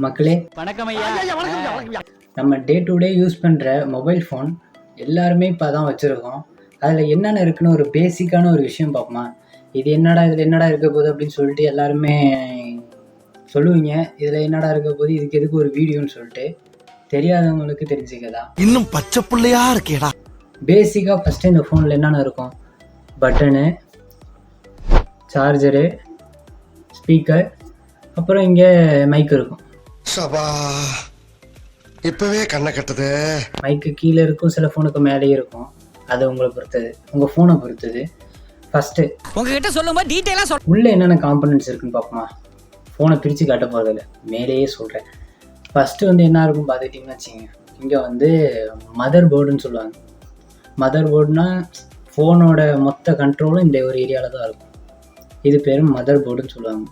மக்களே வணக்கம் ஐயா. நம்ம டே டு டே யூஸ் பண்ணுற மொபைல் ஃபோன் எல்லாருமே இப்போ தான் வச்சுருக்கோம். அதில் என்னென்ன இருக்குன்னு ஒரு பேசிக்கான ஒரு விஷயம் பார்ப்போமா? இது என்னடா இதில் என்னடா இருக்க போகுது அப்படின்னு சொல்லிட்டு எல்லாருமே சொல்லுவீங்க. இதில் என்னடா இருக்க போகுது, இதுக்கு எதுக்கு ஒரு வீடியோன்னு சொல்லிட்டு தெரியாதவங்களுக்கு தெரிஞ்சுக்கதா. இன்னும் பச்சை பிள்ளையா இருக்கேடா. பேசிக்காக ஃபஸ்ட்டு இந்த ஃபோனில் என்னென்ன இருக்கும்? பட்டனு, சார்ஜரு, ஸ்பீக்கர், அப்புறம் இங்கே மைக் இருக்கும். சபா இப்பவே கண்ணை கட்டுது. மைக்கு கீழே இருக்கும், சில ஃபோனுக்கு மேலேயே இருக்கும். அது உங்களை பொறுத்தது, உங்கள் ஃபோனை பொறுத்தது. ஃபஸ்ட்டு உங்ககிட்ட சொல்லும்போது டீட்டெயிலாக சொல். உள்ளே என்னென்ன காம்பனன்ட்ஸ் இருக்குன்னு பார்ப்போமா? ஃபோனை பிரித்து காட்ட போகிறதில்ல, மேலேயே சொல்கிறேன். ஃபஸ்ட்டு வந்து என்ன இருக்கும் பார்த்துக்கிட்டிங்கன்னு வச்சுங்க, இங்கே மதர் போர்டுன்னு சொல்லுவாங்க. மதர் போர்டுனா ஃபோனோட மொத்த கண்ட்ரோலும் இந்த ஒரு ஏரியாவில் தான் இருக்கும். இது பேர் மதர் போர்டுன்னு சொல்லுவாங்க.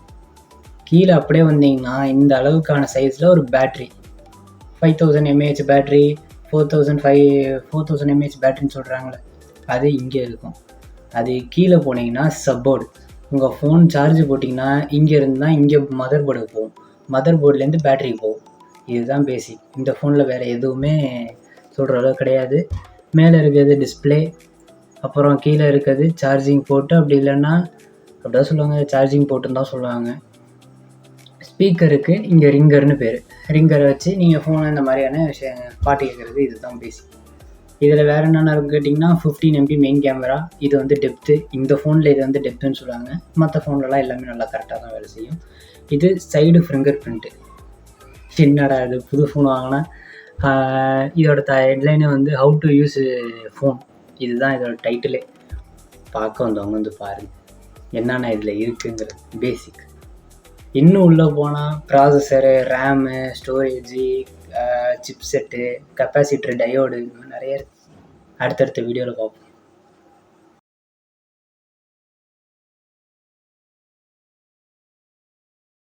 கீழே அப்படியே வந்தீங்கன்னா இந்த அளவுக்கான சைஸில் ஒரு பேட்ரி, 5000 mAh பேட்ரி, 4000 mAh பேட்ரின்னு சொல்கிறாங்களே, அது இங்கே இருக்கும். அது கீழே போனீங்கன்னா சப்போர்டு. உங்கள் ஃபோன் சார்ஜ் போட்டிங்கன்னா இங்கேருந்து தான் இங்கே மதர் போர்டுக்கு போகும், மதர் போர்ட்லேருந்து பேட்ரிக்கு போகும். இதுதான் பேசிக். இந்த ஃபோனில் வேறு எதுவுமே சொல்கிற அளவு கிடையாது. மேலே இருக்கிறது டிஸ்பிளே, அப்புறம் கீழே இருக்கிறது சார்ஜிங் போர்ட்டு, அப்படி இல்லைன்னா அப்படிதான் சொல்லுவாங்க, சார்ஜிங் போர்ட்டுன்னு தான் சொல்லுவாங்க. ஸ்பீக்கருக்கு இங்கே ரிங்கர்னு பேர். ரிங்கரை வச்சு நீங்கள் ஃபோனை இந்த மாதிரியான விஷயம் பாட்டு கேட்குறது, இதுதான் பேசிக். இதில் வேறு என்னென்ன இருக்குன்னு கேட்டிங்கன்னா 15 MP மெயின் கேமரா. இது வந்து டெப்த்து. இந்த ஃபோனில் இது வந்து டெப்த்துன்னு சொல்லுவாங்க. மற்ற ஃபோன்லலாம் எல்லாமே நல்லா கரெக்டாக தான் வேலை செய்யும். இது சைடு ஃபிங்கர் பிரிண்ட்டு. என்னடா இது புது ஃபோன் வாங்கினா இதோட ஹெட்லைனே வந்து ஹவு டு யூஸ் ஃபோன். இதுதான் இதோட டைட்டிலே. பார்க்க வந்தவங்க வந்து பாருங்கள் என்னென்ன இதில் இருக்குங்கிறது பேசிக். இன்னும் உள்ளே போனால் processor, RAM, storage, chipset, capacitor, diode, நிறைய அடுத்தடுத்த வீடியோவில் பார்ப்போம்.